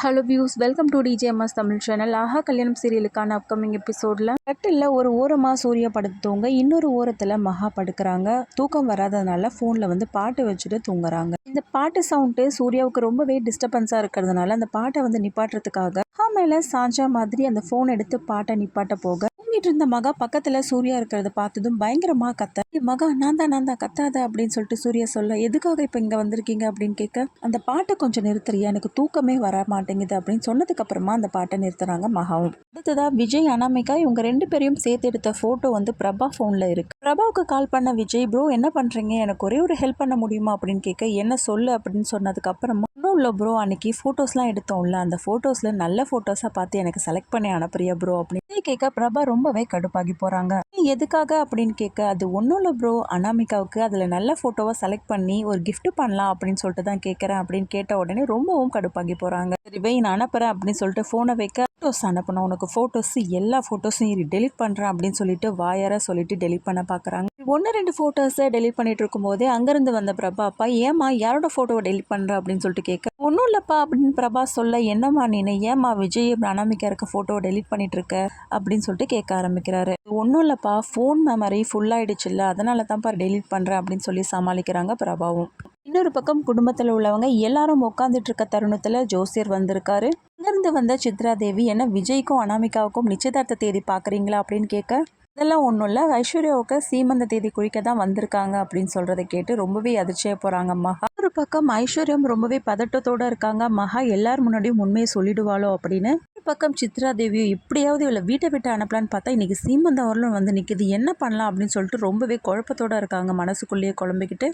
Hello views, welcome to DJMS Tamil channel. Aaha Kalyanam சீரியலுக்கான upcoming எபிசோடில் கட்டில் ஒரு ஓரமாக சூர்யா படுத்துவங்க, இன்னொரு ஓரத்தில் மகா படுக்கிறாங்க. தூக்கம் வராதனால ஃபோனில் பாட்டு வச்சுட்டு தூங்குறாங்க. இந்த பாட்டு சவுண்டு சூர்யாவுக்கு ரொம்பவே டிஸ்டர்பன்ஸாக இருக்கிறதுனால அந்த பாட்டை நிப்பாட்டுறதுக்காக மகா மேலே சாஞ்சா மாதிரி அந்த ஃபோன் எடுத்து பாட்டை நிப்பாட்ட போக தூங்கிட்டு இருந்த மகா பக்கத்தில் சூர்யா இருக்கிறத பார்த்ததும் பயங்கரமாக கத்த, மகா நான் தான் கத்தாத அப்படின்னு சொல்லிட்டு சூர்யா சொல்ல, எதுக்காக இப்போ இங்கே வந்திருக்கீங்க அப்படின்னு கேட்க, அந்த பாட்டை கொஞ்சம் நிறுத்துறியா, எனக்கு தூக்கமே வர மாட்டேங்குது அப்படின்னு சொன்னதுக்கு அப்புறமா அந்த பாட்டை நிறுத்துறாங்க மகாவும். அடுத்ததா விஜய் அனாமிகா இவங்க ரெண்டு பேரையும் சேர்த்து எடுத்த போட்டோ பிரபா ஃபோனில் இருக்கு. பிரபாவுக்கு கால் பண்ண விஜய், ப்ரோ என்ன பண்றீங்க, எனக்கு ஒரே ஒரு ஹெல்ப் பண்ண முடியுமா அப்படின்னு கேட்க, என்ன சொல்லு அப்படின்னு சொன்னதுக்கு அப்புறமா, ஒன்றும் இல்லை ப்ரோ, அன்னைக்கு ஃபோட்டோஸ்லாம் எடுத்தோம்ல, அந்த ஃபோட்டோஸில் நல்ல ஃபோட்டோஸாக பார்த்து எனக்கு செலக்ட் பண்ணி அனுப்புறியா ப்ரோ அப்படின்னு கேட்க, பிரபா ரொம்பவே கடுப்பாகி போகிறாங்க. எதுக்காக அப்படின்னு கேட்க, அது ஒன்றும் இல்லை ப்ரோ, அனாமிகாவுக்கு அதில் நல்ல ஃபோட்டோவை செலக்ட் பண்ணி ஒரு கிஃப்ட் பண்ணலாம் அப்படின்னு சொல்லிட்டு தான் கேட்குறேன் அப்படின்னு கேட்ட உடனே ரொம்பவும் கடுப்பாகி போகிறாங்க. சரி வை, நான் அனுப்புகிறேன் அப்படின்னு சொல்லிட்டு ஃபோனை வைக்க, ஃபோட்டோஸ் அனுப்பணும், உனக்கு ஃபோட்டோஸ் எல்லா ஃபோட்டோஸையும் டெலிட் பண்ணுறேன் அப்படின்னு சொல்லிட்டு வாயார சொல்லிட்டு டெலிட் பண்ண பார்க்குறாங்க. 1-2 ஃபோட்டோஸை டெலிட் பண்ணிட்டு இருக்கும்போதே அங்கேருந்து வந்த பிரபா, அப்பா ஏமா யாரோட ஃபோட்டோவை டெலிட் பண்ணுற அப்படின்னு சொல்லிட்டு கேட்க, ஒன்றும் இல்லைப்பா அப்படின்னு பிரபா சொல்ல, என்னம்மா நீனு, ஏமா விஜய் அனாமிகா இருக்க ஃபோட்டோவை டெலிட் பண்ணிட்டு இருக்க அப்படின்னு சொல்லிட்டு கேட்க ஆரம்பிக்கிறாரு. ஒன்றும் இல்லைப்பா, ஃபோன் மெமரி ஃபுல்லாகிடுச்சுல்ல, அதனால தான்ப்பா டெலிட் பண்ணுறேன் அப்படின்னு சொல்லி சமாளிக்கிறாங்க பிரபாவும். இன்னொரு பக்கம் குடும்பத்தில் உள்ளவங்க எல்லாரும் உட்காந்துட்டு இருக்க தருணத்தில் ஜோசியர் வந்திருக்காரு. அங்கிருந்து வந்த சித்ரா தேவி, என்ன விஜய்க்கும் அனாமிகாவுக்கும் நிச்சயதார்த்த தேதி பார்க்குறீங்களா அப்படின்னு கேட்க, இதெல்லாம் ஒன்றும் இல்லை, ஐஸ்வர்யாவுக்கு சீமந்த தேதி குறிக்க தான் வந்திருக்காங்க அப்படின்னு சொல்கிறத கேட்டு ரொம்பவே அதிர்ச்சியாக போகிறாங்க மகா. ஒரு பக்கம் ஐஸ்வர்யம் ரொம்பவே பதட்டத்தோடு இருக்காங்க. மகா எல்லார் முன்னாடியும் உண்மையை சொல்லிடுவாளோ அப்படின்னு. ஒரு பக்கம் சித்ரா தேவியும் எப்படியாவது இவளை வீட்டை விட்டு அனுப்பலான்னு பார்த்தா இன்னைக்கு சீமந்தம் வரலும் நிற்கிது, என்ன பண்ணலாம் அப்படின்னு சொல்லிட்டு ரொம்பவே குழப்பத்தோடு இருக்காங்க, மனசுக்குள்ளேயே குழம்பிக்கிட்டு.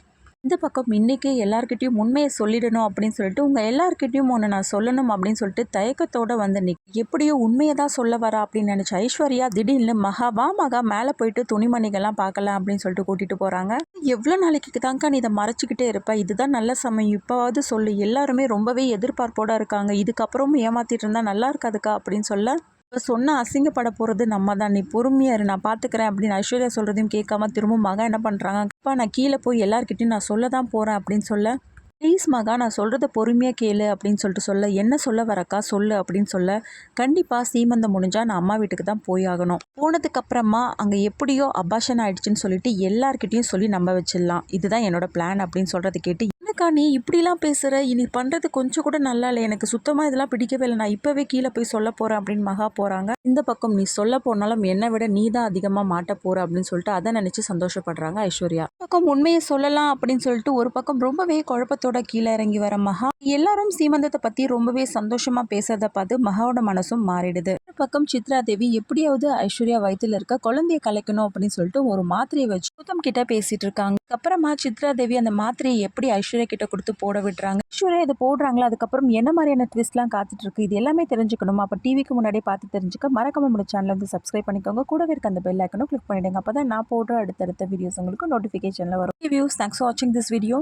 இந்த பக்கம் இன்றைக்கி எல்லாருக்கிட்டையும் உண்மையை சொல்லிடணும் அப்படின்னு சொல்லிட்டு, உங்கள் எல்லாருக்கிட்டையும் ஒன்று நான் சொல்லணும் அப்படின்னு சொல்லிட்டு தயக்கத்தோடு எப்படியோ உண்மையை தான் சொல்ல வரா அப்படின்னு நினச்ச ஐஸ்வர்யா திடீர்னு, மகா மேலே போயிட்டு துணிமணிகள்லாம் பார்க்கலாம் அப்படின்னு சொல்லிட்டு கூட்டிகிட்டு போகிறாங்க. எவ்வளோ நாளைக்கு தாங்க்கா நீ இதை மறைச்சிக்கிட்டே இருப்ப, இதுதான் நல்ல சமயம், இப்போவாவது சொல்லு, எல்லாருமே ரொம்பவே எதிர்பார்ப்போடு இருக்காங்க, இதுக்கப்புறமும் ஏமாற்றிட்டு இருந்தால் நல்லா இருக்காதுக்கா அப்படின்னு சொல்ல, சொன்னால் அசிங்கப்பட போகிறது நம்ம தான், நீ பொறுமையாக இரு, நான் பார்த்துக்கிறேன் அப்படின்னு ஐஸ்வர்யா சொல்கிறதையும் கேட்காம திரும்ப மகா என்ன பண்ணுறாங்க, அப்பா நான் கீழே போய் எல்லாருக்கிட்டையும் நான் சொல்ல தான் போகிறேன் அப்படின்னு சொல்ல, ப்ளீஸ் மகா நான் சொல்கிறத பொறுமையாக கேளு அப்படின்னு சொல்லிட்டு சொல்ல, என்ன சொல்ல வரக்கா சொல்லு அப்படின்னு சொல்ல, கண்டிப்பாக சீமந்தம் முடிஞ்சால் நான் அம்மா வீட்டுக்கு தான் போய் ஆகணும், போனதுக்கப்புறமா அங்கே எப்படியோ அபாஷன் ஆகிடுச்சின்னு சொல்லிட்டு எல்லாருக்கிட்டையும் சொல்லி நம்ப வச்சிடலாம், இதுதான் என்னோட பிளான் அப்படின்னு சொல்கிறத கேட்டு, என்னக்கா நீ இப்படிலாம் பேசுகிற, இனி பண்ணுறது கொஞ்சம் கூட நல்லா இல்லை, எனக்கு சுத்தமாக இதெல்லாம் பிடிக்கவே இல்லை, நான் இப்போவே கீழே போய் சொல்ல போகிறேன் அப்படின்னு மகா போகிறாங்க. இந்த பக்கம் நீ சொல்ல போனாலும் என்னை விட நீ தான் அதிகமாக மாட்ட போகிற அப்படின்னு சொல்லிட்டு அதை நினச்சி சந்தோஷப்படுறாங்க ஐஸ்வர்யா. பக்கம் உண்மையை சொல்லலாம் அப்படின்னு சொல்லிட்டு ஒரு பக்கம் ரொம்பவே குழப்பத்தோட கீழே இறங்கி வர மகா, எல்லாரும் சீமந்தத்தை பற்றி ரொம்பவே சந்தோஷமாக பேசுறதை பார்த்து மகாவோட மனசும் மாறிடுது. ஒரு பக்கம் சித்ரா தேவி எப்படியாவது ஐஸ்வர்யா வயிற்றுல இருக்க குழந்தைய கலைக்கணும் அப்படின்னு சொல்லிட்டு ஒரு மாத்திரையை வச்சு கௌதம் கிட்ட பேசிட்டு இருக்காங்க. அப்புறமா சித்ரா தேவி அந்த மாத்திரையை எப்படி ஐஸ்வர்யா கிட்ட கொடுத்து போட விடுறாங்க, ஐஸ்வர்யா இதை போடுறாங்களா, அதுக்கப்புறம் என்ன மாதிரியான ட்விஸ்ட்லாம் காத்துட்டு இருக்கு, இது எல்லாமே தெரிஞ்சுக்கணுமா, அப்போ டிவிக்கு முன்னாடியே பார்த்து தெரிஞ்சுக்க மறக்காம நம்ம சேனலை சப்ஸ்கிரைப் பண்ணிக்கோங்க, கூடவே இருக்க அந்த பெல் ஐக்கனும் கிளிக் பண்ணிடுங்க, அப்போ தான் நான் போடுற அடுத்தடுத்த வீடியோஸ் உங்களுக்கு நோட்டிஃபிகேஷனில் வரும். வியூஸ், தேங்க்ஸ் ஃபார் வாட்சிங் திஸ் வீடியோ.